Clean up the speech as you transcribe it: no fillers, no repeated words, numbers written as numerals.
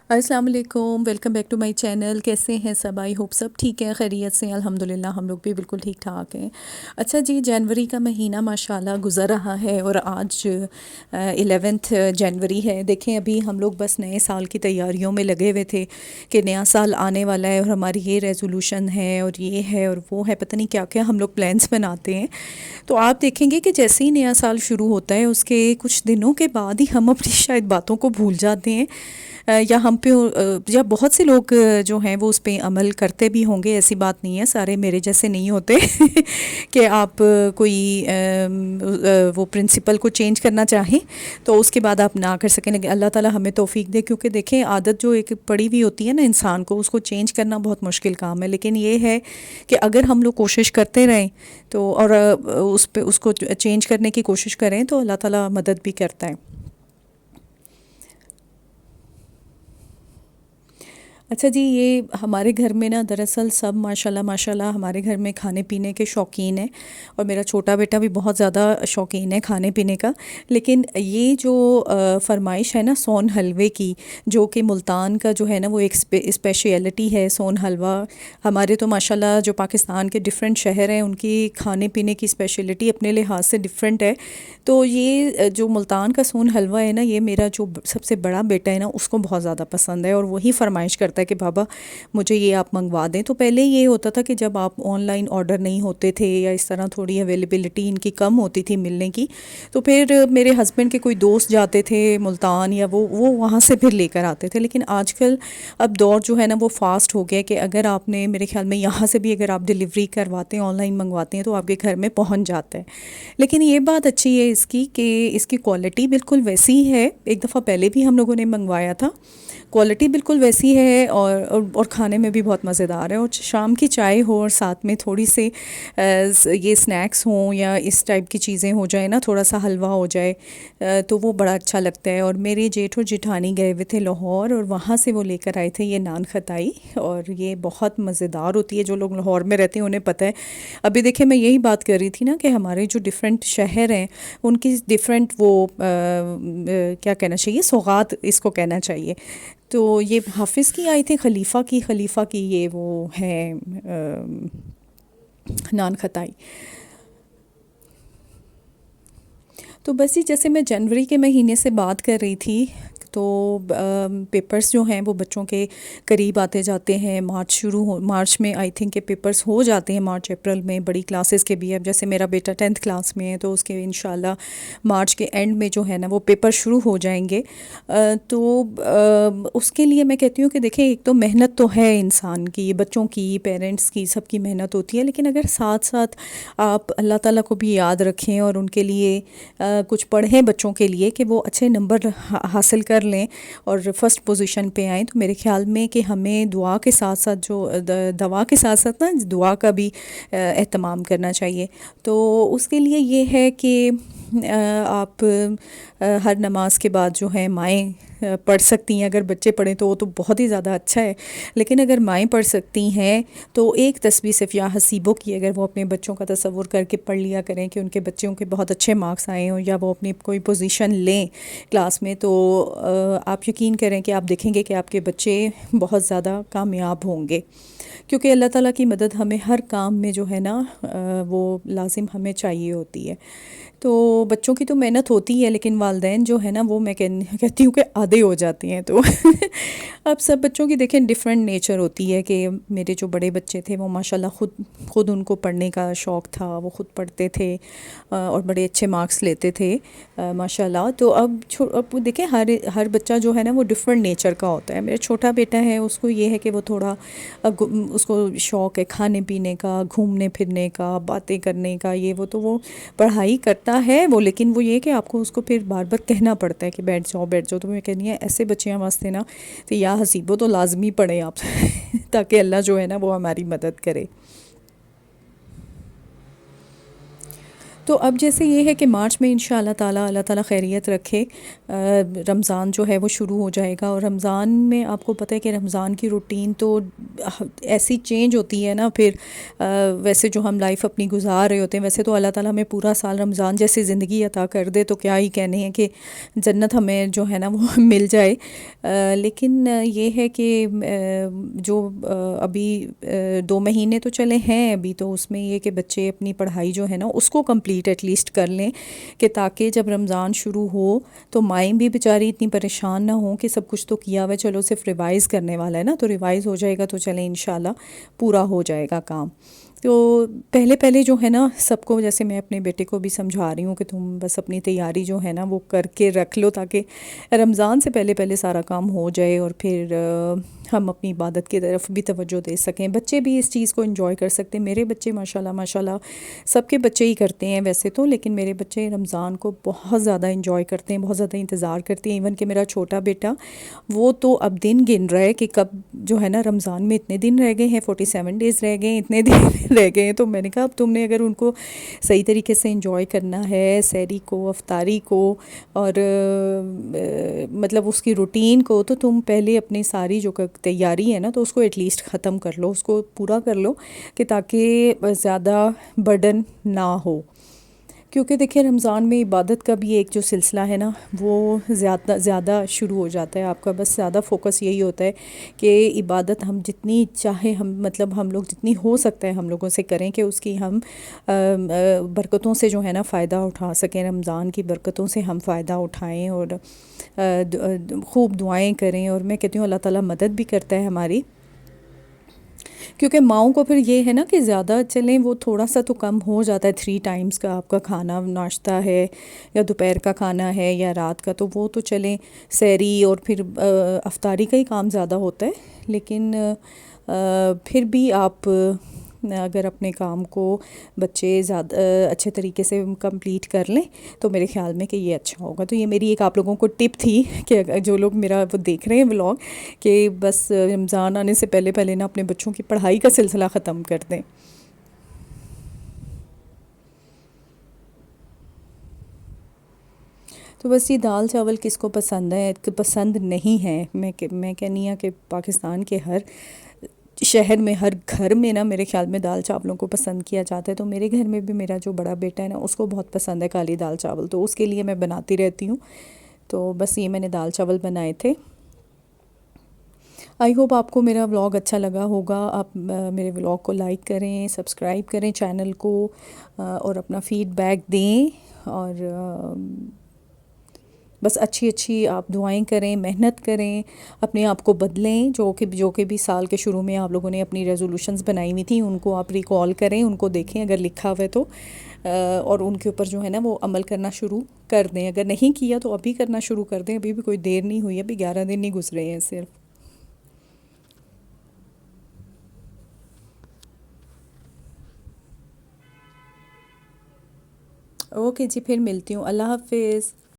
السلام علیکم، welcome back to my channel. کیسے ہیں سب؟ آئی ہوپ سب ٹھیک ہے، خیریت سے الحمدللہ، ہم لوگ بھی بالکل ٹھیک ٹھاک ہیں۔ اچھا جی، جنوری کا مہینہ ماشاءاللہ گزر رہا ہے اور آج 11 جنوری ہے۔ دیکھیں ابھی ہم لوگ بس نئے سال کی تیاریوں میں لگے ہوئے تھے کہ نیا سال آنے والا ہے اور ہماری یہ ریزولوشن ہے اور یہ ہے اور وہ ہے، پتہ نہیں کیا کیا ہم لوگ پلانس بناتے ہیں۔ تو آپ دیکھیں گے کہ جیسے ہی نیا سال شروع ہوتا ہے اس کے کچھ دنوں کے بعد ہی ہم اپنی شاید باتوں کو بھول جاتے ہیں، یا ہم پہ یا بہت سے لوگ جو ہیں وہ اس پہ عمل کرتے بھی ہوں گے، ایسی بات نہیں ہے، سارے میرے جیسے نہیں ہوتے کہ آپ کوئی وہ پرنسپل کو چینج کرنا چاہیں تو اس کے بعد آپ نہ کر سکیں، لیکن اللہ تعالیٰ ہمیں توفیق دے، کیونکہ دیکھیں عادت جو ایک پڑی ہوئی ہوتی ہے نا انسان کو، اس کو چینج کرنا بہت مشکل کام ہے، لیکن یہ ہے کہ اگر ہم لوگ کوشش کرتے رہیں تو اور اس کو چینج کرنے کی کوشش کریں تو اللہ تعالیٰ مدد بھی کرتا ہے۔ اچھا جی، یہ ہمارے گھر میں نا دراصل سب ماشاءاللہ ماشاءاللہ ہمارے گھر میں کھانے پینے کے شوقین ہیں، اور میرا چھوٹا بیٹا بھی بہت زیادہ شوقین ہے کھانے پینے کا۔ لیکن یہ جو فرمائش ہے نا سون حلوے کی، جو کہ ملتان کا جو ہے نا وہ ایک اسپیشیلٹی ہے سون حلوہ۔ ہمارے تو ماشاءاللہ جو پاکستان کے ڈفرینٹ شہر ہیں ان کی کھانے پینے کی اسپیشلٹی اپنے لحاظ سے ڈفرینٹ ہے۔ تو یہ جو ملتان کا سون حلوہ ہے نا، یہ میرا جو سب سے بڑا بیٹا ہے نا اس کو بہت زیادہ پسند ہے، اور وہی فرمائش کرتا ہے کہ بابا مجھے یہ آپ منگوا دیں۔ تو پہلے یہ ہوتا تھا کہ جب آپ آن لائن آرڈر نہیں ہوتے تھے یا اس طرح تھوڑی اویلیبلٹی ان کی کم ہوتی تھی ملنے کی، تو پھر میرے ہسبینڈ کے کوئی دوست جاتے تھے ملتان، یا وہ وہاں سے پھر لے کر آتے تھے۔ لیکن آج کل اب دور جو ہے نا وہ فاسٹ ہو گیا کہ اگر آپ نے میرے خیال میں یہاں سے بھی اگر آپ ڈیلیوری کرواتے ہیں، آن لائن منگواتے ہیں، تو آپ کے گھر میں پہنچ جاتا ہے۔ لیکن یہ بات اچھی ہے اس کی کہ اس کی کوالٹی بالکل ویسی ہی ہے، ایک دفعہ پہلے بھی ہم لوگوں نے منگوایا تھا، کوالٹی بالکل ویسی ہے، اور کھانے میں بھی بہت مزیدار ہے، اور شام کی چائے ہو اور ساتھ میں تھوڑی سی یہ سنیکس ہوں یا اس ٹائپ کی چیزیں ہو جائیں نا، تھوڑا سا حلوہ ہو جائے تو وہ بڑا اچھا لگتا ہے۔ اور میرے جیٹھ اور جٹھانی گئے ہوئے تھے لاہور، اور وہاں سے وہ لے کر آئے تھے یہ نان خطائی، اور یہ بہت مزیدار ہوتی ہے، جو لوگ لاہور میں رہتے ہیں انہیں پتہ ہے۔ ابھی دیکھیں میں یہی بات کر رہی تھی نا کہ ہمارے جو ڈفرینٹ شہر ہیں ان کی ڈفرینٹ وہ کیا کہنا چاہیے، سوغات اس کو کہنا چاہیے۔ تو یہ حافظ کی آئی تھی، خلیفہ کی یہ وہ ہے نان خطائی۔ تو بس یہ جیسے میں جنوری کے مہینے سے بات کر رہی تھی، تو پیپرز جو ہیں وہ بچوں کے قریب آتے جاتے ہیں، مارچ میں آئی تھنک کہ پیپرز ہو جاتے ہیں، مارچ اپریل میں بڑی کلاسز کے بھی۔ اب جیسے میرا بیٹا 10th کلاس میں ہے تو اس کے انشاءاللہ مارچ کے اینڈ میں جو ہے نا وہ پیپر شروع ہو جائیں گے۔ تو اس کے لیے میں کہتی ہوں کہ دیکھیں ایک تو محنت تو ہے انسان کی، بچوں کی، پیرنٹس کی، سب کی محنت ہوتی ہے، لیکن اگر ساتھ ساتھ آپ اللہ تعالیٰ کو بھی یاد رکھیں اور ان کے لیے کچھ پڑھیں بچوں کے لیے کہ وہ اچھے نمبر حاصل کر لیں اور فرسٹ پوزیشن پہ آئیں، تو میرے خیال میں کہ ہمیں دعا کے ساتھ ساتھ دوا کے ساتھ ساتھ نا دعا کا بھی اہتمام کرنا چاہیے۔ تو اس کے لیے یہ ہے کہ آپ ہر نماز کے بعد جو ہے مائیں پڑھ سکتی ہیں، اگر بچے پڑھیں تو وہ تو بہت ہی زیادہ اچھا ہے، لیکن اگر مائیں پڑھ سکتی ہیں تو ایک تسبیح صرف یا حسیبوں کی اگر وہ اپنے بچوں کا تصور کر کے پڑھ لیا کریں کہ ان کے بچوں کے بہت اچھے مارکس آئے ہوں یا وہ اپنی کوئی پوزیشن لیں کلاس میں، تو آپ یقین کریں کہ آپ دیکھیں گے کہ آپ کے بچے بہت زیادہ کامیاب ہوں گے، کیونکہ اللہ تعالیٰ کی مدد ہمیں ہر کام میں جو ہے نا وہ لازم ہمیں چاہیے ہوتی ہے۔ تو بچوں کی تو محنت ہوتی ہے، لیکن والدین جو ہے نا وہ میں کہتی ہوں کہ آدھے ہو جاتے ہیں۔ تو اب سب بچوں کی دیکھیں ڈفرینٹ نیچر ہوتی ہے، کہ میرے جو بڑے بچے تھے وہ ماشاءاللہ خود ان کو پڑھنے کا شوق تھا، وہ خود پڑھتے تھے اور بڑے اچھے مارکس لیتے تھے ماشاءاللہ۔ تو اب دیکھیں ہر بچہ جو ہے نا وہ ڈفرینٹ نیچر کا ہوتا ہے۔ میرا چھوٹا بیٹا ہے، اس کو یہ ہے کہ وہ تھوڑا اس کو شوق ہے کھانے پینے کا، گھومنے پھرنے کا، باتیں کرنے کا، یہ وہ، تو وہ پڑھائی کرتا ہے وہ، لیکن وہ یہ کہ آپ کو اس کو پھر بار بار کہنا پڑتا ہے کہ بیٹھ جاؤ۔ تو میں کہنی ہے ایسے بچیاں واسطے نا تو یا حسیبو تو لازمی پڑھیں آپ تاکہ اللہ جو ہے نا وہ ہماری مدد کرے۔ تو اب جیسے یہ ہے کہ مارچ میں انشاءاللہ تعالیٰ اللہ تعالیٰ خیریت رکھے رمضان جو ہے وہ شروع ہو جائے گا، اور رمضان میں آپ کو پتہ ہے کہ رمضان کی روٹین تو ایسی چینج ہوتی ہے نا پھر ویسے جو ہم لائف اپنی گزار رہے ہوتے ہیں، ویسے تو اللہ تعالیٰ ہمیں پورا سال رمضان جیسی زندگی عطا کر دے تو کیا ہی کہنے ہیں کہ جنت ہمیں جو ہے نا وہ مل جائے، لیکن یہ ہے کہ جو ابھی 2 مہینے تو چلے ہیں ابھی، تو اس میں یہ کہ بچے اپنی پڑھائی جو ہے نا اس کو کمپلیٹ ایٹ لیسٹ کر لیں، کہ تاکہ جب رمضان شروع ہو تو مائیں بھی بیچاری اتنی پریشان نہ ہوں کہ سب کچھ تو کیا ہوا ہے، چلو صرف ریوائز کرنے والا ہے نا، تو ریوائز ہو جائے گا تو چلیں انشاءاللہ پورا ہو جائے گا کام۔ تو پہلے پہلے جو ہے نا سب کو، جیسے میں اپنے بیٹے کو بھی سمجھا رہی ہوں کہ تم بس اپنی تیاری جو ہے نا وہ کر کے رکھ لو، تاکہ رمضان سے پہلے پہلے سارا کام ہو جائے اور پھر ہم اپنی عبادت کی طرف بھی توجہ دے سکیں، بچے بھی اس چیز کو انجوائے کر سکتے ہیں۔ میرے بچے ماشاءاللہ ماشاءاللہ سب کے بچے ہی کرتے ہیں ویسے تو، لیکن میرے بچے رمضان کو بہت زیادہ انجوائے کرتے ہیں، بہت زیادہ انتظار کرتے ہیں، ایون کہ میرا چھوٹا بیٹا وہ تو اب دن گن رہا ہے کہ کب جو ہے نا رمضان میں اتنے دن رہ گئے ہیں، 47 ڈیز رہ گئے ہیں، اتنے دن رہ گئے ہیں۔ تو میں نے کہا اب تم نے اگر ان کو صحیح طریقے سے انجوائے کرنا ہے، سحری کو، افطاری کو، اور مطلب اس کی روٹین کو، تو تم پہلے اپنی ساری جو تیاری ہے نا تو اس کو ایٹ لیسٹ ختم کر لو، اس کو پورا کر لو، کہ تاکہ زیادہ برڈن نہ ہو۔ کیونکہ دیکھیں رمضان میں عبادت کا بھی ایک جو سلسلہ ہے نا وہ زیادہ شروع ہو جاتا ہے آپ کا، بس زیادہ فوکس یہی ہوتا ہے کہ عبادت ہم جتنی چاہے، ہم لوگ جتنی ہو سکتا ہے ہم لوگوں سے کریں کہ اس کی ہم برکتوں سے جو ہے نا فائدہ اٹھا سکیں، رمضان کی برکتوں سے ہم فائدہ اٹھائیں، اور خوب دعائیں کریں، اور میں کہتی ہوں اللہ تعالیٰ مدد بھی کرتا ہے ہماری، کیونکہ ماؤں کو پھر یہ ہے نا کہ زیادہ چلیں وہ تھوڑا سا تو کم ہو جاتا ہے، 3 ٹائمز کا آپ کا کھانا، ناشتہ ہے یا دوپہر کا کھانا ہے یا رات کا، تو وہ تو چلیں سحری اور پھر افطاری کا ہی کام زیادہ ہوتا ہے، لیکن پھر بھی آپ اگر اپنے کام کو بچے زیادہ اچھے طریقے سے کمپلیٹ کر لیں تو میرے خیال میں کہ یہ اچھا ہوگا۔ تو یہ میری ایک آپ لوگوں کو ٹپ تھی کہ جو لوگ میرا وہ دیکھ رہے ہیں ولاگ، کہ بس رمضان آنے سے پہلے پہلے نا اپنے بچوں کی پڑھائی کا سلسلہ ختم کر دیں۔ تو بس یہ دال چاول کس کو پسند ہے، پسند نہیں ہے، میں کہنی ہوں کہ پاکستان کے ہر شہر میں، ہر گھر میں نا میرے خیال میں دال چاولوں کو پسند کیا جاتا ہے۔ تو میرے گھر میں بھی میرا جو بڑا بیٹا ہے نا اس کو بہت پسند ہے کالی دال چاول، تو اس کے لیے میں بناتی رہتی ہوں۔ تو بس یہ میں نے دال چاول بنائے تھے۔ آئی ہوپ آپ کو میرا ولاگ اچھا لگا ہوگا، آپ میرے ولاگ کو لائک کریں، سبسکرائب کریں چینل کو، اور اپنا فیڈ بیک دیں، اور بس اچھی آپ دعائیں کریں، محنت کریں، اپنے آپ کو بدلیں، جو کہ بھی سال کے شروع میں آپ لوگوں نے اپنی ریزولوشنز بنائی ہوئی تھیں ان کو آپ ریکال کریں، ان کو دیکھیں اگر لکھا ہوا ہے تو، اور ان کے اوپر جو ہے نا وہ عمل کرنا شروع کر دیں، اگر نہیں کیا تو ابھی کرنا شروع کر دیں، ابھی بھی کوئی دیر نہیں ہوئی ہے، ابھی 11 دن نہیں گزرے ہیں صرف۔ اوکے جی، پھر ملتی ہوں، اللہ حافظ۔